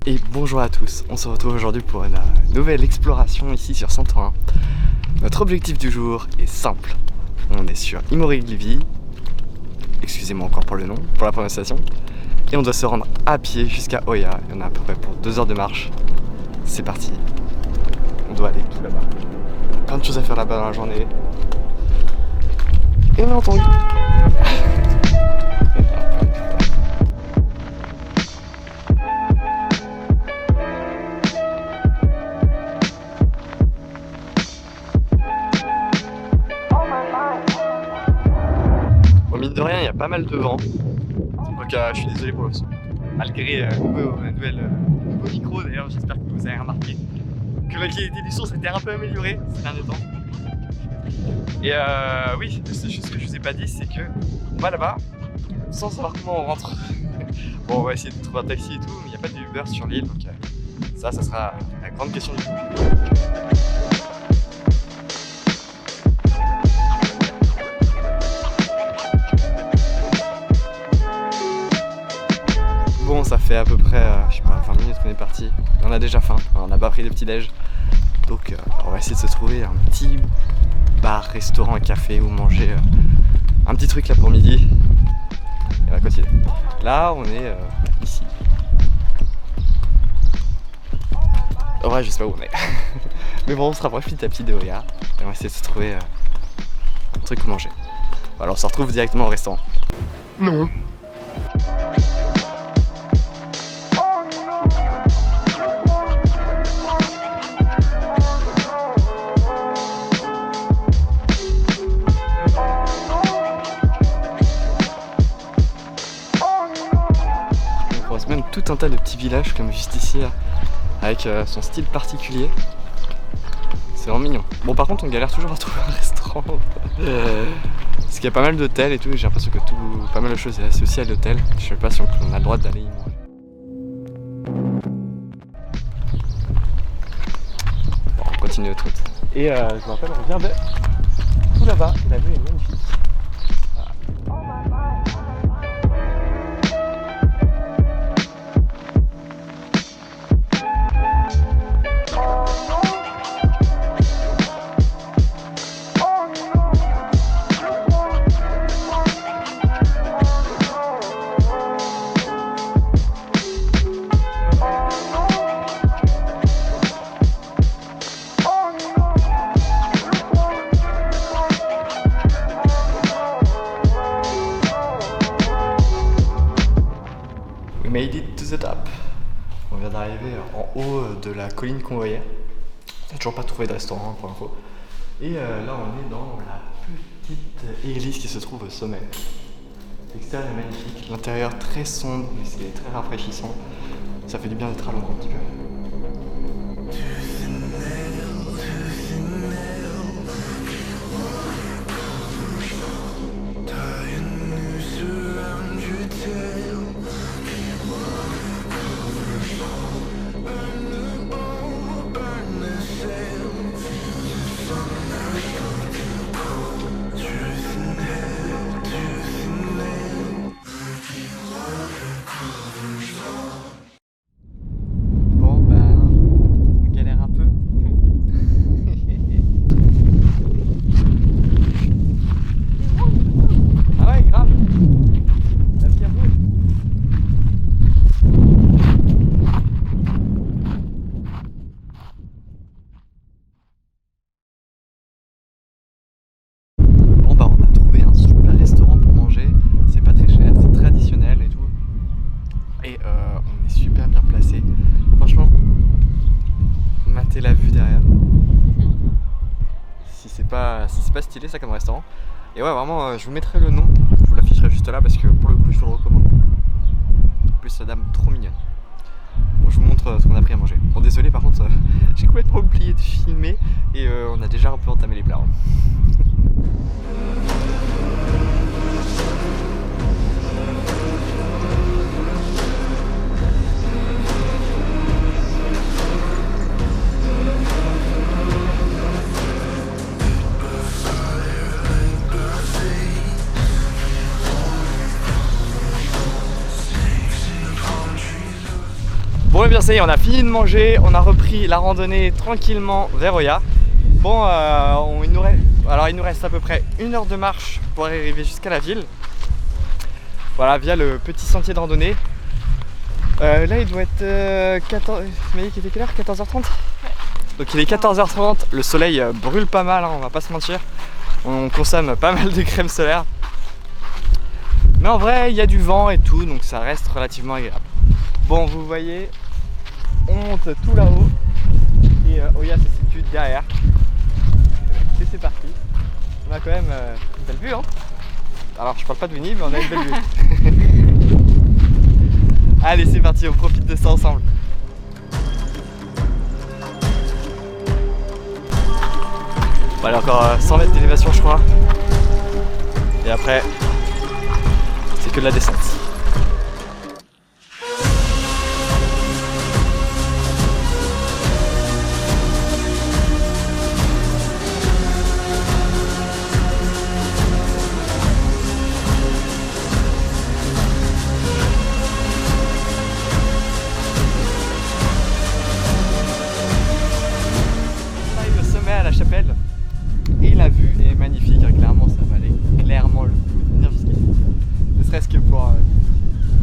Et bonjour à tous, on se retrouve aujourd'hui pour une nouvelle exploration ici sur Santorin. Notre objectif du jour est simple, on est sur Immory-Glivi, excusez-moi encore pour le nom, pour la prononciation, et on doit se rendre à pied jusqu'à Oya, il y en a à peu près pour 2 heures de marche. C'est parti, on doit aller tout là-bas, plein de choses à faire là-bas dans la journée, et on a entendu. Mine de rien, il y a pas mal de vent, donc je suis désolé pour le son. Malgré le nouveau micro d'ailleurs, j'espère que vous avez remarqué que la qualité du son s'était un peu améliorée ces derniers temps. Et oui, c'est juste ce que je vous ai pas dit, c'est que on va là-bas sans savoir comment on rentre. Bon, on va essayer de trouver un taxi et tout, mais il n'y a pas de Uber sur l'île, donc ça sera la grande question du coup. Bon, ça fait à peu près, je sais pas, 20 minutes qu'on est parti. On a déjà faim, on n'a pas pris de petit-déj. Donc on va essayer de se trouver un petit bar, restaurant, un café où manger un petit truc là pour midi. Et on va continuer. Là, on est ici. En vrai, je sais pas où on est. Mais bon, on se rapproche petit à petit de Oya. Et on va essayer de se trouver un truc pour manger. Alors on se retrouve directement au restaurant. Non. Même tout un tas de petits villages comme juste ici là, avec son style particulier. C'est vraiment mignon. Bon, par contre on galère toujours à trouver un restaurant parce qu'il y a pas mal d'hôtels et tout, et j'ai l'impression que pas mal de choses est associé à l'hôtel. Je sais pas si on a le droit d'aller y manger. Bon, on continue notre route. Et je me rappelle, on vient de tout là-bas, la vue est magnifique. We made it to the top. On vient d'arriver en haut de la colline qu'on voyait. On n'a toujours pas trouvé de restaurant pour l'info. Et là on est dans la petite église qui se trouve au sommet. L'extérieur est magnifique, l'intérieur très sombre mais c'est très rafraîchissant. Ça fait du bien d'être à l'ombre un petit peu. On est super bien placé. Franchement, matez la vue derrière. Si c'est pas stylé ça comme restaurant. Et ouais, vraiment, je vous mettrai le nom. Je vous l'afficherai juste là parce que pour le coup, je vous le recommande. En plus, la dame trop mignonne. Bon, je vous montre ce qu'on a pris à manger. Bon, désolé, par contre, j'ai complètement oublié de filmer et on a déjà un peu entamé les plats. Bon et bien ça y est, on a fini de manger, on a repris la randonnée tranquillement vers Oya. Bon, il nous reste à peu près 1 heure de marche pour arriver jusqu'à la ville. Voilà, via le petit sentier de randonnée. Là il doit être 14... Tu m'as dit qu'il était quelle heure? 14h30 ouais. Donc il est 14h30, le soleil brûle pas mal, hein, on va pas se mentir. On consomme pas mal de crème solaire. Mais en vrai il y a du vent et tout, donc ça reste relativement agréable. Bon, vous voyez, on monte tout là-haut et Oya se situe derrière. Et c'est parti. On a quand même une belle vue, hein. Alors je parle pas de Winnie, mais on a une belle vue. Allez, c'est parti, on profite de ça ensemble. Bon, allez, encore 100 mètres d'élévation, je crois. Et après, c'est que de la descente. À la chapelle et la vue est magnifique, hein, clairement ça valait clairement le coup de venir jusqu'ici, ne serait-ce que pour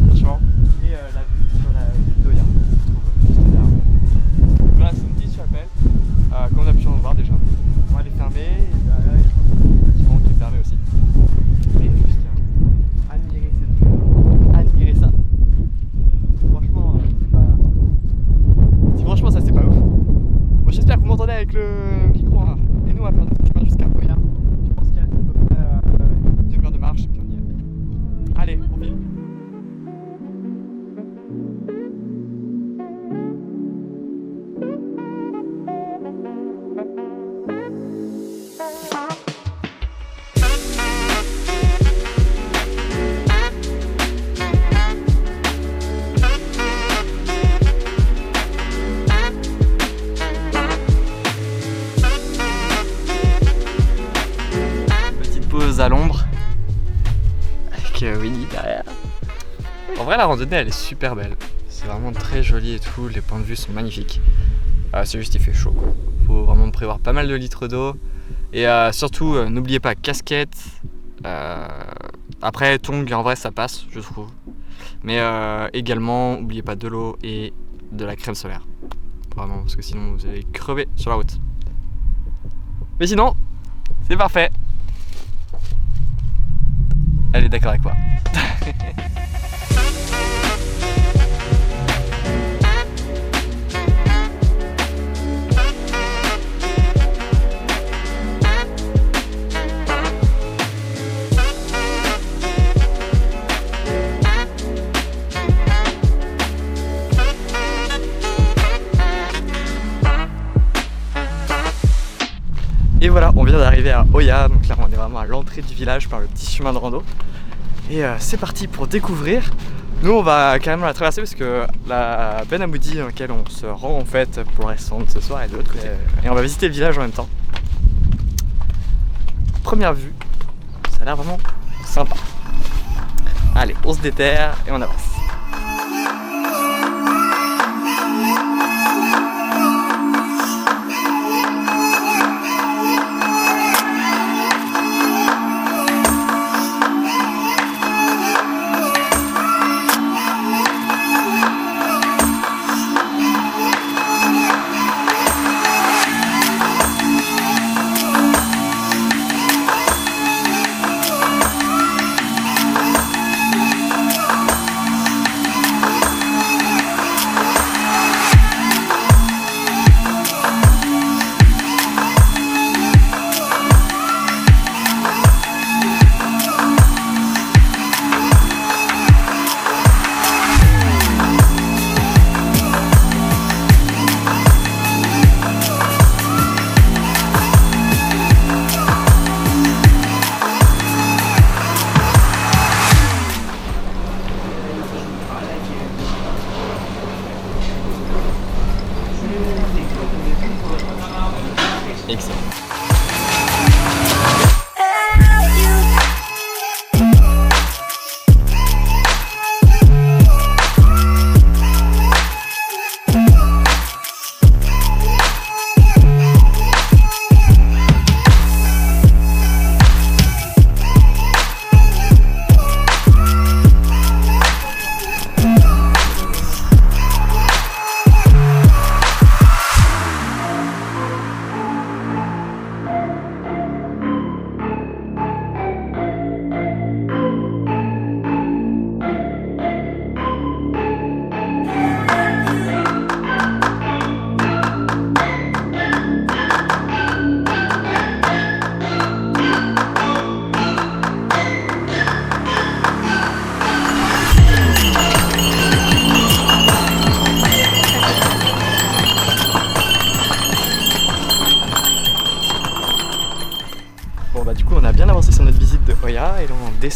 franchement, et la vue sur la ville d'Oya se trouve juste derrière. Donc là c'est une petite chapelle comme on a pu en voir déjà. Bon, elle est fermée et derrière il y a un bâtiment qui est fermé aussi, mais juste admirer cette vue, admirer ça, franchement franchement ça c'est pas ouf. Bon, j'espère que vous m'entendez avec le micro, hein. Et nous on va faire notre chemin jusqu'à Oya. Je pense qu'il y a à peu près une demi-heure de marche et puis on y est. Allez, on file. À l'ombre avec Winnie derrière. En vrai la randonnée elle est super belle, c'est vraiment très joli et tout, les points de vue sont magnifiques. C'est juste il fait chaud quoi. Faut vraiment prévoir pas mal de litres d'eau et surtout n'oubliez pas casquette, après tongs en vrai ça passe je trouve, mais également n'oubliez pas de l'eau et de la crème solaire, vraiment parce que sinon vous allez crever sur la route. Mais sinon c'est parfait. Elle est d'accord avec moi. Et voilà, on vient d'arriver à Oya, donc là on est vraiment à l'entrée du village par le petit chemin de rando. Et c'est parti pour découvrir. Nous on va carrément la traverser parce que la Ben Hamoudi dans laquelle on se rend en fait pour le restant de ce soir est de l'autre côté. Et on va visiter le village en même temps. Première vue, ça a l'air vraiment sympa. Allez, on se déterre et on avance.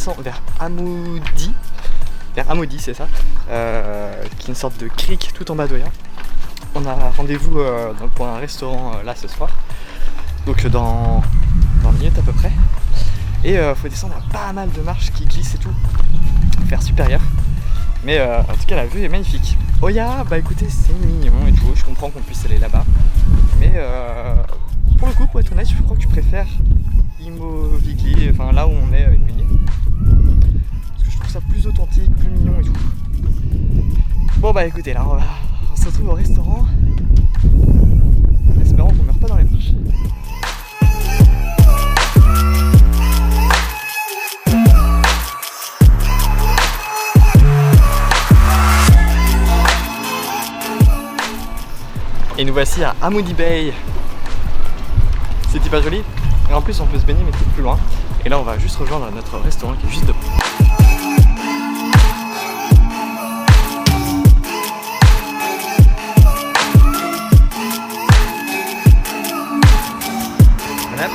descend vers Amoudi. Vers Amoudi, c'est ça, qui est une sorte de crique tout en bas d'Oya. On a rendez-vous pour un restaurant là ce soir, donc dans 20 minutes à peu près. Et faut descendre à pas mal de marches qui glissent et tout, faire supérieur. Mais en tout cas la vue est magnifique. Oya, bah écoutez, c'est mignon et tout, je comprends qu'on puisse aller là-bas. Mais pour le coup, pour être honnête, je crois que je préfère Imovigli, enfin là où on est avec Winnie. Parce que je trouve ça plus authentique, plus mignon et tout. Bon bah écoutez, là on se retrouve au restaurant. En espérant qu'on ne meurt pas dans les marches. Et nous voici à Amoudi Bay. C'était pas joli. Et en plus on peut se baigner mais c'est plus loin. Et là on va juste rejoindre notre restaurant qui est juste devant. Voilà.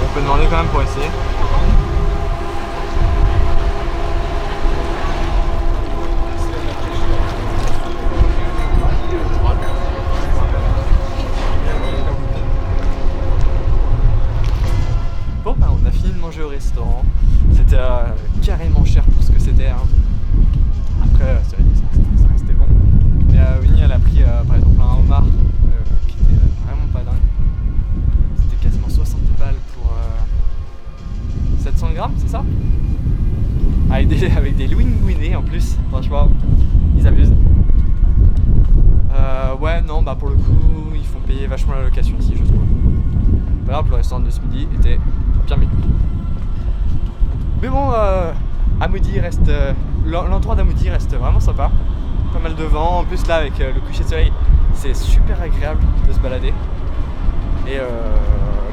On peut demander quand même pour essayer. Bon bah on a fini de manger au restaurant. C'était carrément cher pour ce que c'était. Hein. Après ça restait bon. Mais Winnie elle a pris par exemple un homard qui était vraiment pas dingue. C'était quasiment 70 balles pour 700 grammes, c'est ça? Avec des linguinés en plus, franchement, ils abusent. Ouais, non, bah pour le coup, ils font payer vachement la location ici, je trouve. Par exemple, le restaurant de ce midi était bien mieux. Mais bon, Amoudi reste. L'endroit d'Amoudi reste vraiment sympa. Pas mal de vent, en plus là, avec le coucher de soleil, c'est super agréable de se balader. Et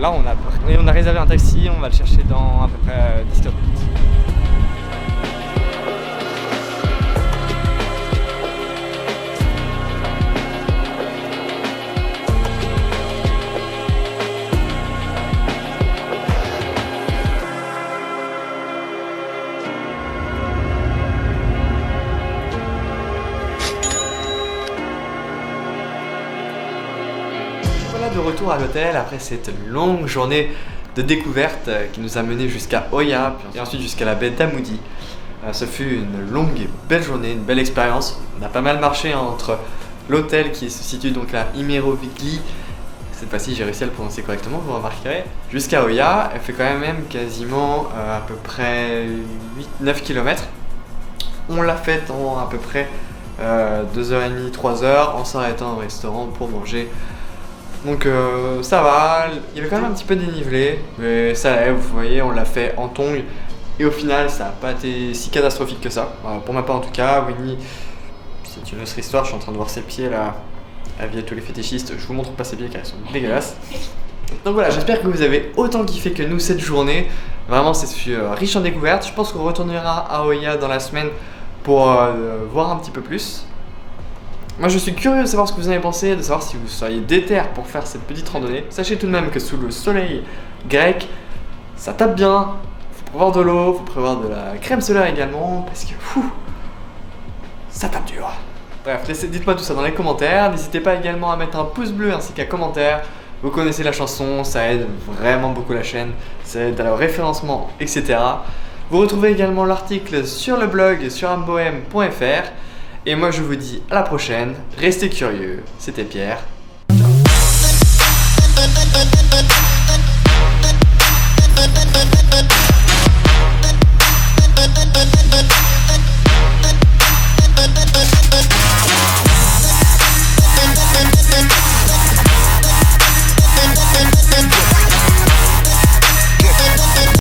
là, on a réservé un taxi, on va le chercher dans à peu près 10 minutes. De retour à l'hôtel après cette longue journée de découverte qui nous a mené jusqu'à Oya et ensuite jusqu'à la baie d'Amoudi. Ce fut une longue et belle journée, une belle expérience. On a pas mal marché entre l'hôtel qui se situe donc à Imerovigli, cette fois-ci j'ai réussi à le prononcer correctement, vous remarquerez, jusqu'à Oya. Elle fait quand même quasiment à peu près 8-9 km. On l'a faite en à peu près 2h30, 3h en s'arrêtant au restaurant pour manger. Donc ça va, il y avait quand même un petit peu dénivelé, mais ça allait, vous voyez, on l'a fait en tongs et au final ça n'a pas été si catastrophique que ça. Pour ma part en tout cas, Winnie, c'est une autre histoire, je suis en train de voir ses pieds là, avis à tous les fétichistes, je vous montre pas ses pieds car ils sont dégueulasses. Donc voilà, j'espère que vous avez autant kiffé que nous cette journée, vraiment c'est riche en découvertes, je pense qu'on retournera à Oya dans la semaine pour voir un petit peu plus. Moi je suis curieux de savoir ce que vous en avez pensé, de savoir si vous seriez déter pour faire cette petite randonnée. Sachez tout de même que sous le soleil grec, ça tape bien, faut prévoir de l'eau, faut prévoir de la crème solaire également, parce que ça tape dur. Bref, dites-moi tout ça dans les commentaires, n'hésitez pas également à mettre un pouce bleu ainsi qu'un commentaire. Vous connaissez la chanson, ça aide vraiment beaucoup la chaîne, ça aide à le référencement, etc. Vous retrouvez également l'article sur le blog sur amboem.fr. Et moi je vous dis à la prochaine, restez curieux, c'était Pierre.